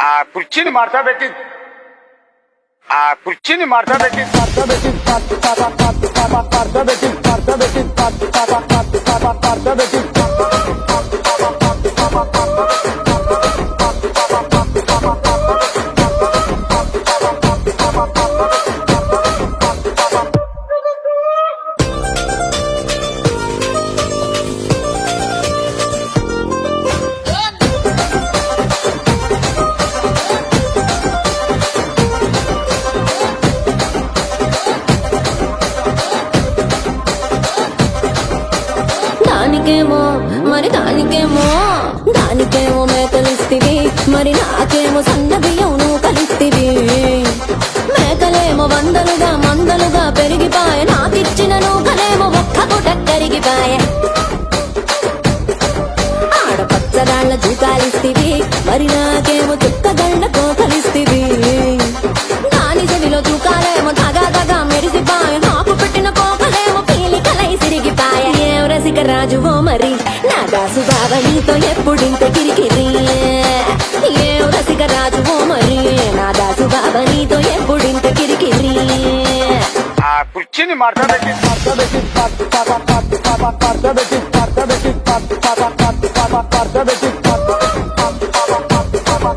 ಆ ಕುರ್ಚಿನಿ ಮಾಡ್ತಾ ಬೇಕಿ దానికేమో మేకలిస్తివి, మరి నాకేమో సన్న బియ్యం నువ్వు కలిస్తివి. మేకలేమో వందలుగా మందలుగా పెరిగిపాయ, నాకిచ్చిన నూకలేమో ఒక్క పూట కరిగిపాయ. ఆడపచ్చగాళ్ళ జూకాలిస్తివి, మరి నాకేమో చుక్కగళ్ళతో కలిస్తివి. దాని చెవిలో జూకాలేమో తగా తగా మెరిసిపాయ, నాకు పెట్టిన కోకలేమో పీలికలై సిరిగిపాయ. ఏం రసిక రాజువో మరి నా దాసు బావ నీతో ఎప్పుడింత కిరికిరి. ఏం రసిక రాజువో మరి నా దాసు బావ నీతో ఎప్పుడింత కిరికిరి. ఆ కుర్చీని ಮಾಡ್ತಾ ಬೇಕಿ